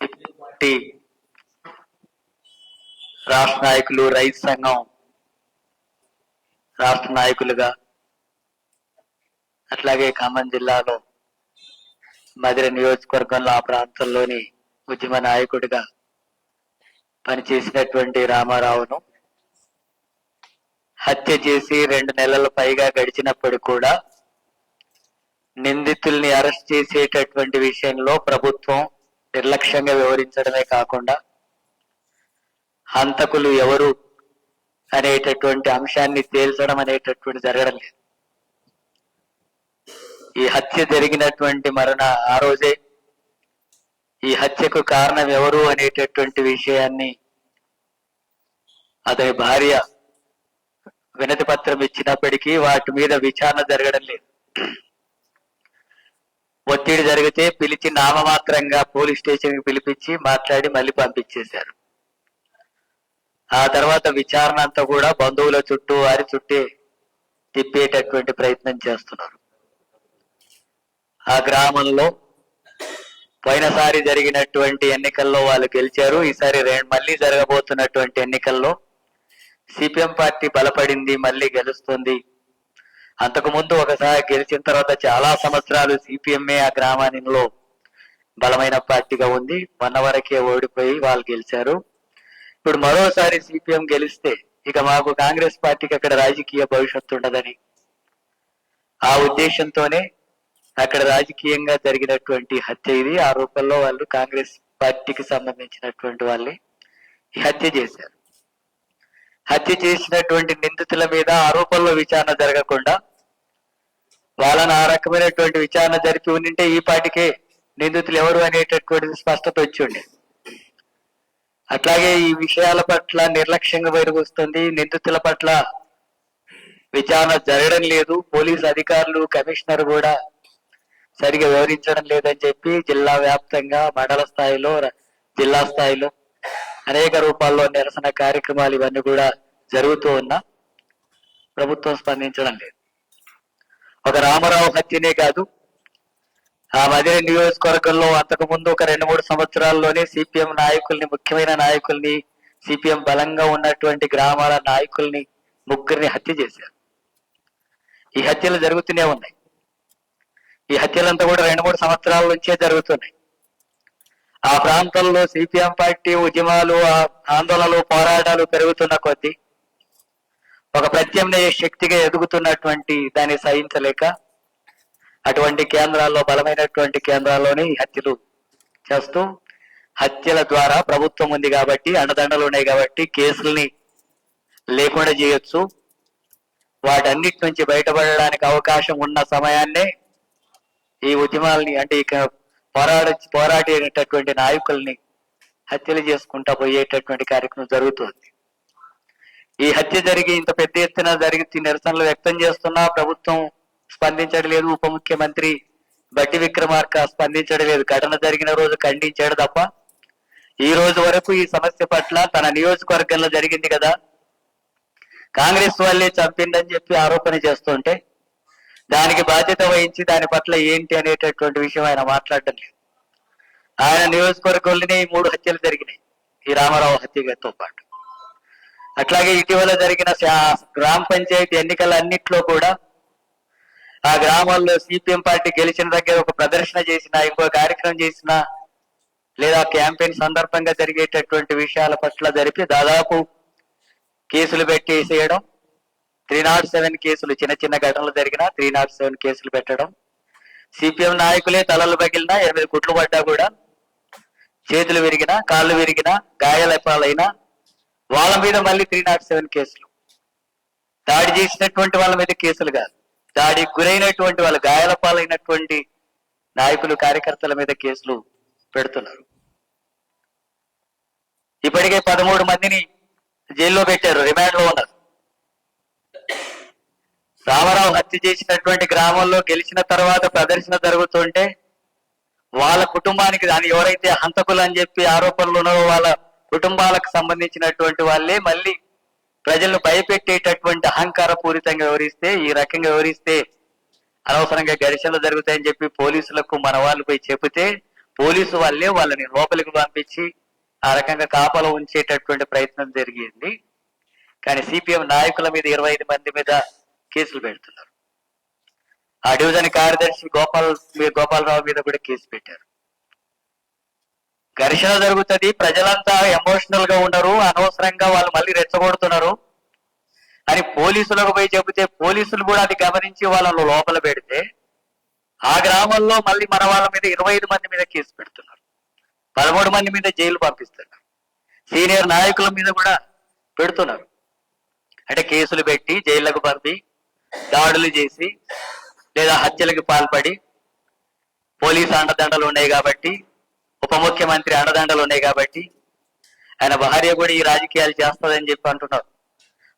Party రాష్ట్ర నాయకులు, రైతు సంఘం రాష్ట్ర నాయకులుగా, అట్లాగే ఖమ్మం జిల్లాలో మధిర నియోజకవర్గంలో ఆ ప్రాంతంలోని ఉద్యమ నాయకుడిగా పనిచేసినటువంటి రామారావును హత్య చేసి 2 నెలల పైగా గడిచినప్పుడు కూడా నిందితుల్ని అరెస్ట్ చేసేటటువంటి విషయంలో ప్రభుత్వం నిర్లక్ష్యంగా వ్యవహరించడమే కాకుండా హంతకులు ఎవరు అనేటటువంటి అంశాన్ని తేల్చడం అనేటటువంటి జరగడం లేదు. ఈ హత్య జరిగినటువంటి ఆ రోజే ఈ హత్యకు కారణం ఎవరు అనేటటువంటి విషయాన్ని అతని భార్య వినతి పత్రం ఇచ్చినప్పటికీ వాటి మీద విచారణ జరగడం లేదు. ఒత్తిడి జరిగితే పిలిచి నామమాత్రంగా పోలీస్ స్టేషన్కి పిలిపించి మాట్లాడి మళ్ళీ పంపించేశారు. ఆ తర్వాత విచారణ అంతా కూడా బంధువుల చుట్టూ వారి చుట్టే తిప్పేటటువంటి ప్రయత్నం చేస్తున్నారు. ఆ గ్రామంలో పోయినసారి జరిగినటువంటి ఎన్నికల్లో వాళ్ళు గెలిచారు. ఈసారి మళ్ళీ జరగబోతున్నటువంటి ఎన్నికల్లో సిపిఎం పార్టీ బలపడింది, మళ్ళీ గెలుస్తుంది. అంతకుముందు ఒకసారి గెలిచిన తర్వాత చాలా సంవత్సరాలు సిపిఎంఏ ఆ గ్రామానిలో బలమైన పార్టీగా ఉంది. మొన్న వరకే ఓడిపోయి వాళ్ళు గెలిచారు. ఇప్పుడు మరోసారి సిపిఎం గెలిస్తే ఇక మాకు కాంగ్రెస్ పార్టీకి అక్కడ రాజకీయ భవిష్యత్తు ఉండదని ఆ ఉద్దేశంతోనే అక్కడ రాజకీయంగా జరిగినటువంటి హత్య ఇది. ఆ రూపంలో వాళ్ళు కాంగ్రెస్ పార్టీకి సంబంధించినటువంటి వాళ్ళని హత్య చేశారు. హత్య చేసినటువంటి నిందితుల మీద ఆరోపణలో విచారణ జరగకుండా వాళ్ళని ఆ రకమైనటువంటి విచారణ జరిపి ఉండింటే ఈ పాటికే నిందితులు ఎవరు అనేటటువంటి స్పష్టత వచ్చి ఉండే. అట్లాగే ఈ విషయాల పట్ల నిర్లక్ష్యంగా వస్తుంది. నిందితుల పట్ల విచారణ జరగడం లేదు. పోలీసు అధికారులు, కమిషనర్ కూడా సరిగా వివరించడం లేదని చెప్పి జిల్లా వ్యాప్తంగా మండల స్థాయిలో, జిల్లా స్థాయిలో అనేక రూపాల్లో నిరసన కార్యక్రమాలు ఇవన్నీ కూడా జరుగుతూ ఉన్నా ప్రభుత్వం స్పందించడం లేదు. ఒక రామారావు హత్యనే కాదు, ఆ మధిర నియోజకవర్గంలో అంతకుముందు ఒక 2-3 సంవత్సరాల్లోనే సిపిఎం నాయకుల్ని, ముఖ్యమైన నాయకుల్ని, సిపిఎం బలంగా ఉన్నటువంటి గ్రామాల నాయకుల్ని 3 హత్య చేశారు. ఈ హత్యలు జరుగుతూనే ఉన్నాయి. ఈ హత్యలంతా కూడా 2-3 సంవత్సరాల నుంచే జరుగుతున్నాయి. ఆ ప్రాంతంలో సిపిఎం పార్టీ ఉద్యమాలు, ఆందోళనలు, పోరాటాలు పెరుగుతున్న కొద్దీ ఒక ప్రత్యామ్నాయ శక్తిగా ఎదుగుతున్నటువంటి దాన్ని సహించలేక అటువంటి కేంద్రాల్లో, బలమైనటువంటి కేంద్రాల్లోనే హత్యలు చేస్తూ, హత్యల ద్వారా ప్రభుత్వం ఉంది కాబట్టి, అండదండలు ఉన్నాయి కాబట్టి కేసుల్ని లేకుండా చేయొచ్చు, వాటన్నిటి నుంచి బయటపడడానికి అవకాశం ఉన్న సమయాన్నే ఈ ఉద్యమాలని, అంటే ఇక పోరాడేటటువంటి నాయకుల్ని హత్యలు చేసుకుంటా పోయేటటువంటి కార్యక్రమం జరుగుతుంది. ఈ హత్య జరిగి ఇంత పెద్ద ఎత్తున జరిగి నిరసనలు వ్యక్తం చేస్తున్నా ప్రభుత్వం స్పందించడం లేదు. ఉప ముఖ్యమంత్రి బట్టి విక్రమార్క స్పందించడం లేదు. ఘటన జరిగిన రోజు ఖండించాడు తప్ప ఈ రోజు వరకు ఈ సమస్య పట్ల, తన నియోజకవర్గంలో జరిగింది కదా, కాంగ్రెస్ వాళ్ళే చంపిందని చెప్పి ఆరోపణ చేస్తుంటే దానికి బాధ్యత వహించి దాని పట్ల ఏంటి అనేటటువంటి విషయం ఆయన మాట్లాడటం లేదు. ఆయన నియోజకవర్గంలోనే 3 హత్యలు జరిగినాయి ఈ రామారావు హత్యతో పాటు. అట్లాగే ఇటీవల జరిగిన గ్రామ పంచాయతీ ఎన్నికలన్నిట్లో కూడా ఆ గ్రామాల్లో సిపిఎం పార్టీ గెలిచిన దగ్గర ఒక ప్రదర్శన చేసినా, ఇంకో కార్యక్రమం చేసినా, లేదా క్యాంపెయిన్ సందర్భంగా జరిగేటటువంటి విషయాల పట్ల జరిపి దాదాపు కేసులు పెట్టేసేయడం, 307 కేసులు, చిన్న చిన్న ఘటనలు జరిగినా 307 కేసులు పెట్టడం, సిపిఎం నాయకులే తలలు పగిలినా, 8 కుట్లు పడ్డా కూడా, చేతులు విరిగినా, కాళ్ళు విరిగినా, గాయాల పాలైనా వాళ్ళ మీద మళ్ళీ 307 కేసులు. దాడి చేసినటువంటి వాళ్ళ మీద కేసులు కాదు, దాడికి గురైనటువంటి వాళ్ళు, గాయాల పాలైనటువంటి నాయకులు, కార్యకర్తల మీద కేసులు పెడుతున్నారు. ఇప్పటికే 13 మందిని జైల్లో పెట్టారు, రిమాండ్ లో ఉన్నారు. రామారావు హత్య చేసినటువంటి గ్రామంలో గెలిచిన తర్వాత ప్రదర్శన జరుగుతుంటే వాళ్ళ కుటుంబానికి, దాని ఎవరైతే హంతకులు అని చెప్పి ఆరోపణలు ఉన్నారో వాళ్ళ కుటుంబాలకు సంబంధించినటువంటి వాళ్ళే మళ్ళీ ప్రజలను భయపెట్టేటటువంటి అహంకార పూరితంగా వివరిస్తే, ఈ రకంగా వివరిస్తే అనవసరంగా ఘర్షణలు జరుగుతాయని చెప్పి పోలీసులకు మన వాళ్ళు పోయి చెబితే పోలీసు వాళ్ళే వాళ్ళని లోపలికి పంపించి ఆ రకంగా కాపలా ఉంచేటటువంటి ప్రయత్నం జరిగింది. కానీ సిపిఎం నాయకుల మీద 25 మంది మీద కేసులు పెడుతున్నారు. ఆ డివిజన్ కార్యదర్శి గోపాలరావు మీద కూడా కేసు పెట్టారు. ఘర్షణ జరుగుతుంది, ప్రజలంతా ఎమోషనల్ గా ఉన్నారు, అనవసరంగా వాళ్ళు మళ్ళీ రెచ్చగొడుతున్నారు అని పోలీసులకు పోయి చెబితే పోలీసులు కూడా అది గమనించి వాళ్ళను లోపల పెడితే ఆ గ్రామంలో మళ్ళీ మన వాళ్ళ మీద 25 మంది మీద కేసు పెడుతున్నారు. 13 మంది మీద జైలు పంపిస్తున్నారు. సీనియర్ నాయకుల మీద కూడా పెడుతున్నారు. అంటే కేసులు పెట్టి జైళ్లకు పంపి దాడులు చేసి లేదా హత్యలకు పాల్పడి పోలీసు అండదండలు ఉన్నాయి కాబట్టి, ఉప ముఖ్యమంత్రి అండదండలు ఉన్నాయి కాబట్టి, ఆయన భార్య కూడా ఈ రాజకీయాలు చేస్తుందని చెప్పి అంటున్నారు.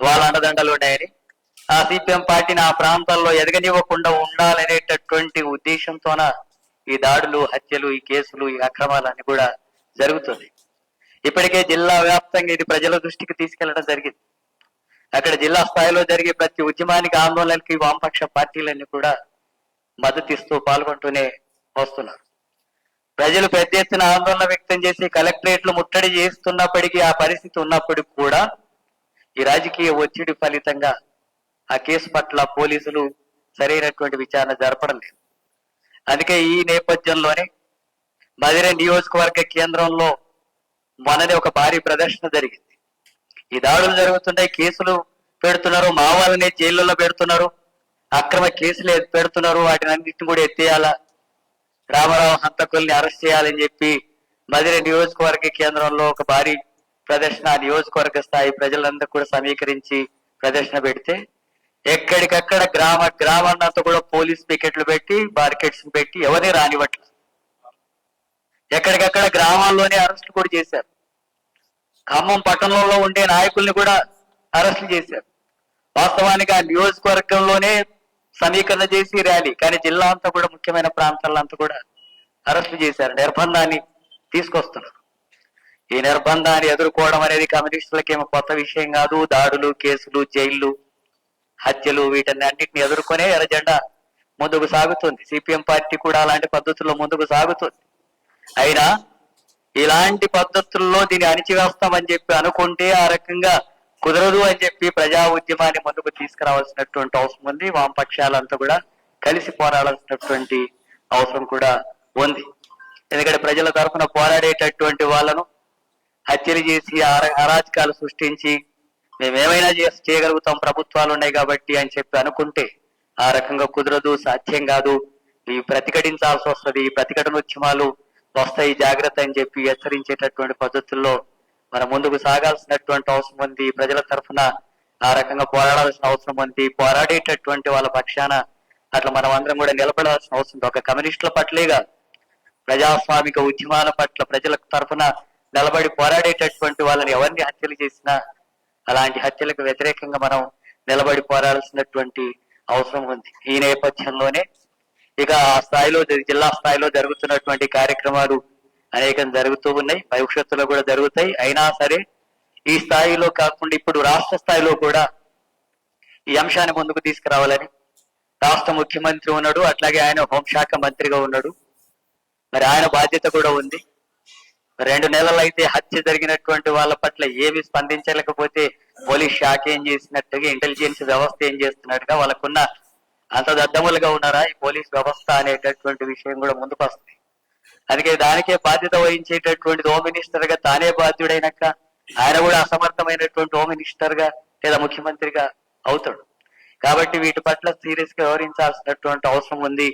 వాళ్ళ అండదండలు ఉన్నాయని ఆ సిపిఎం పార్టీని ఆ ప్రాంతాల్లో ఎదగనివ్వకుండా ఉండాలనేటటువంటి ఉద్దేశంతోన ఈ దాడులు, హత్యలు, ఈ కేసులు, ఈ అక్రమాలన్నీ కూడా జరుగుతుంది. ఇప్పటికే జిల్లా వ్యాప్తంగా ఇది ప్రజల దృష్టికి తీసుకెళ్లడం జరిగింది. అక్కడ జిల్లా స్థాయిలో జరిగే ప్రతి ఉద్యమానికి, ఆందోళనకి వామపక్ష పార్టీలన్నీ కూడా మద్దతిస్తూ పాల్గొంటూనే వస్తున్నారు. ప్రజలు పెద్ద ఎత్తున ఆందోళన వ్యక్తం చేసి కలెక్టరేట్లు ముట్టడి చేస్తున్నప్పటికీ, ఆ పరిస్థితి ఉన్నప్పటికీ కూడా ఈ రాజకీయ ఒత్తిడి ఫలితంగా ఆ కేసు పట్ల పోలీసులు సరైనటువంటి విచారణ జరపడం లేదు. అందుకే ఈ నేపథ్యంలోనే మధిర నియోజకవర్గ కేంద్రంలో మొన్ననే ఒక భారీ ప్రదర్శన జరిగింది. ఈ దాడులు జరుగుతుంటాయి, కేసులు పెడుతున్నారు, మా వాళ్ళనే జైళ్ళలో పెడుతున్నారు, అక్రమ కేసులు పెడుతున్నారు, వాటిని అన్నింటిని కూడా ఎత్తేయాలా, రామారావు హంతకుల్ని అరెస్ట్ చేయాలని చెప్పి మధిర నియోజకవర్గ కేంద్రంలో ఒక భారీ ప్రదర్శన నియోజకవర్గ స్థాయి ప్రజలందరూ కూడా సమీకరించి ప్రదర్శన పెడితే ఎక్కడికక్కడ గ్రామాన్నంతా కూడా పోలీస్ పికెట్లు పెట్టి, బారికేడ్స్ పెట్టి ఎవరిని రానివ్వట్లేదు. ఎక్కడికక్కడ గ్రామాల్లోనే అరెస్టులు కూడా చేశారు. ఖమ్మం పట్టణంలో ఉండే నాయకుల్ని కూడా అరెస్టులు చేశారు. వాస్తవానికి ఆ నియోజకవర్గంలోనే సమీకరణ చేసి ర్యాలీ, కానీ జిల్లా అంతా కూడా ముఖ్యమైన ప్రాంతాలంతా కూడా అరెస్టులు చేశారు. నిర్బంధాన్ని తీసుకొస్తున్నారు. ఈ నిర్బంధాన్ని ఎదుర్కోవడం అనేది కమ్యూనిస్టులకి ఏమో కొత్త విషయం కాదు. దాడులు, కేసులు, జైళ్లు, హత్యలు, వీటిని అన్నింటిని ఎదుర్కొనే ఎర్రజెండా ముందుకు సాగుతుంది. సిపిఎం పార్టీ కూడా అలాంటి పద్ధతుల్లో ముందుకు సాగుతుంది. అయినా ఇలాంటి పద్ధతుల్లో దీన్ని అణిచివేస్తామని చెప్పి అనుకుంటే ఆ రకంగా కుదరదు అని చెప్పి ప్రజా ఉద్యమాన్ని ముందుకు తీసుకురావాల్సినటువంటి అవసరం ఉంది. వామపక్షాలంతా కూడా కలిసి పోరాడాల్సినటువంటి అవసరం కూడా ఉంది. ఎందుకంటే ప్రజల తరఫున పోరాడేటటువంటి వాళ్ళను హత్యలు చేసి అరాచకాలు సృష్టించి మేమేమైనా చేయగలుగుతాం, ప్రభుత్వాలు ఉన్నాయి కాబట్టి అని చెప్పి అనుకుంటే ఆ రకంగా కుదరదు, సాధ్యం కాదు. ఈ ప్రతిఘటించాల్సి వస్తుంది, ఈ ప్రతిఘటనోద్యమాలు వస్తాయి, జాగ్రత్త అని చెప్పి హెచ్చరించేటటువంటి పద్ధతుల్లో మనం ముందుకు సాగాల్సినటువంటి అవసరం ఉంది. ప్రజల తరఫున ఆ రకంగా పోరాడాల్సిన అవసరం ఉంది. పోరాడేటటువంటి వాళ్ళ పక్షాన అట్లా మనం అందరం కూడా నిలబడాల్సిన అవసరం ఉంది. ఒక కమ్యూనిస్టుల పట్లేగా ప్రజాస్వామిక ఉద్యమాల పట్ల ప్రజల తరఫున నిలబడి పోరాడేటటువంటి వాళ్ళని ఎవరిని హత్యలు చేసినా అలాంటి హత్యలకు వ్యతిరేకంగా మనం నిలబడి పోరాడాల్సినటువంటి అవసరం ఉంది. ఈ నేపథ్యంలోనే ఇక ఆ స్థాయిలో, జిల్లా స్థాయిలో జరుగుతున్నటువంటి కార్యక్రమాలు అనేకం జరుగుతూ ఉన్నాయి, భవిష్యత్తులో కూడా జరుగుతాయి. అయినా సరే ఈ స్థాయిలో కాకుండా ఇప్పుడు రాష్ట్ర స్థాయిలో కూడా ఈ అంశాన్ని ముందుకు తీసుకురావాలని రాష్ట్ర ముఖ్యమంత్రి ఉన్నాడు, అట్లాగే ఆయన హోంశాఖ మంత్రిగా ఉన్నాడు. మరి ఆయన బాధ్యత కూడా ఉంది. 2 నెలలు అయితే హత్య జరిగినటువంటి వాళ్ళ పట్ల ఏమి స్పందించలేకపోతే పోలీస్ శాఖ ఏం చేసినట్టుగా, ఇంటెలిజెన్స్ వ్యవస్థ ఏం చేస్తున్నట్టుగా, వాళ్ళకున్న అంత దద్దములుగా ఉన్నారా ఈ పోలీస్ వ్యవస్థ అనేటటువంటి విషయం కూడా ముందుకు వస్తుంది. అందుకే దానికే బాధ్యత వహించేటటువంటి హోమ్ మినిస్టర్ గా తానే బాధ్యుడైనాక ఆయన కూడా అసమర్థమైనటువంటి హోమ్ మినిస్టర్ గా లేదా ముఖ్యమంత్రిగా అవుతాడు. కాబట్టి వీటి పట్ల సీరియస్ గా వ్యవహరించాల్సినటువంటి అవసరం ఉంది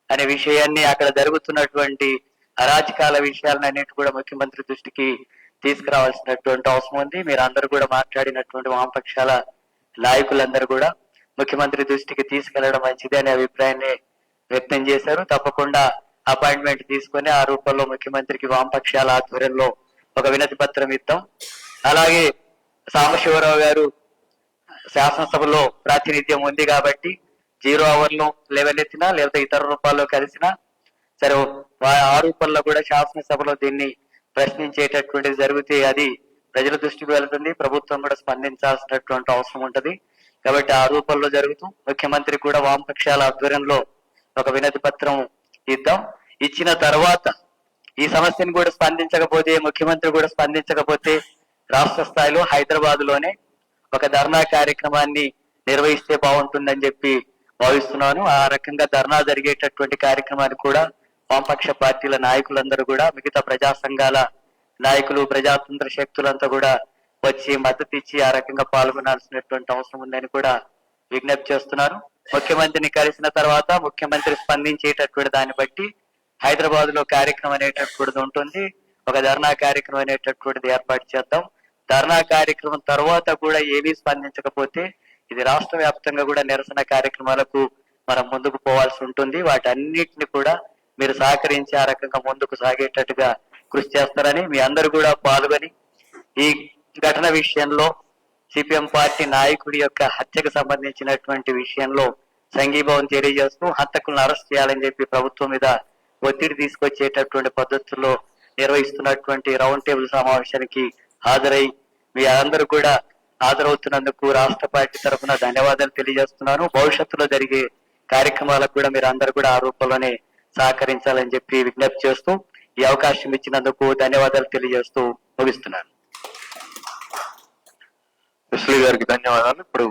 అనే విషయాన్ని, అక్కడ జరుగుతున్నటువంటి అరాచకాల విషయాలన్నిటి కూడా ముఖ్యమంత్రి దృష్టికి తీసుకురావాల్సినటువంటి అవసరం ఉంది. మీరు అందరూ కూడా మాట్లాడినటువంటి వామపక్షాల నాయకులందరూ కూడా ముఖ్యమంత్రి దృష్టికి తీసుకెళ్లడం మంచిది అనే అభిప్రాయాన్ని వ్యక్తం చేశారు. తప్పకుండా అపాయింట్మెంట్ తీసుకుని ఆ రూపంలో ముఖ్యమంత్రికి వామపక్షాల ఆధ్వర్యంలో ఒక వినతి పత్రం ఇద్దాం. అలాగే సాంబశివరావు గారు శాసనసభలో ప్రాతినిధ్యం ఉంది కాబట్టి 0 అవర్లో లేవనెత్తినా లేకపోతే ఇతర రూపాల్లో కలిసినా సరే ఆ రూపంలో కూడా శాసనసభలో దీన్ని ప్రశ్నించేటటువంటిది జరిగితే అది ప్రజల దృష్టికి వెళ్తుంది, ప్రభుత్వం కూడా స్పందించాల్సినటువంటి అవసరం ఉంటది. కాబట్టి ఆ రూపంలో జరుగుతూ ముఖ్యమంత్రి కూడా వామపక్షాల ఆధ్వర్యంలో ఒక వినతి పత్రం ఇద్దాం. ఇచ్చిన తర్వాత ఈ సమస్యను కూడా స్పందించకపోతే, ముఖ్యమంత్రి కూడా స్పందించకపోతే రాష్ట్ర స్థాయిలో హైదరాబాద్ లోనే ఒక ధర్నా కార్యక్రమాన్ని నిర్వహిస్తే బాగుంటుందని చెప్పి భావిస్తున్నాను. ఆ రకంగా ధర్నా జరిగేటటువంటి కార్యక్రమాన్ని కూడా వామపక్ష పార్టీల నాయకులందరూ కూడా, మిగతా ప్రజా సంఘాల నాయకులు, ప్రజాతంత్ర శక్తులంతా కూడా వచ్చి మద్దతు ఇచ్చి ఆ రకంగా పాల్గొనాల్సినటువంటి అవసరం ఉందని కూడా విజ్ఞప్తి చేస్తున్నారు. ముఖ్యమంత్రిని కలిసిన తర్వాత ముఖ్యమంత్రి స్పందించేటటువంటి దాన్ని బట్టి హైదరాబాద్ లో కార్యక్రమం అనేటటువంటిది ఉంటుంది. ఒక ధర్నా కార్యక్రమం అనేటటువంటిది ఏర్పాటు చేద్దాం. ధర్నా కార్యక్రమం తర్వాత కూడా ఏమీ స్పందించకపోతే ఇది రాష్ట్ర వ్యాప్తంగా కూడా నిరసన కార్యక్రమాలకు మనం ముందుకు పోవాల్సి ఉంటుంది. వాటన్నిటిని కూడా మీరు సహకరించి ఆ రకంగా ముందుకు సాగేటట్టుగా కృషి చేస్తారని, మీ అందరూ కూడా పాల్గొని ఈ ఘటన విషయంలో సిపిఎం పార్టీ నాయకుడి యొక్క హత్యకు సంబంధించినటువంటి విషయంలో సంఘీభావం తెలియజేస్తూ హంతకులను అరెస్ట్ చేయాలని చెప్పి ప్రభుత్వం మీద ఒత్తిడి తీసుకొచ్చేటటువంటి పద్ధతుల్లో నిర్వహిస్తున్నటువంటి రౌండ్ టేబుల్ సమావేశానికి హాజరై మీ అందరూ కూడా హాజరవుతున్నందుకు రాష్ట్ర పార్టీ తరఫున ధన్యవాదాలు తెలియజేస్తున్నాను. భవిష్యత్తులో జరిగే కార్యక్రమాలకు కూడా మీరు అందరూ కూడా ఆ రూపంలోనే సహకరించాలని చెప్పి విజ్ఞప్తి చేస్తూ ఈ అవకాశం ఇచ్చినందుకు ధన్యవాదాలు తెలియజేస్తూ ముగిస్తున్నాను. విశ్లీ గారికి ధన్యవాదాలు. ఇప్పుడు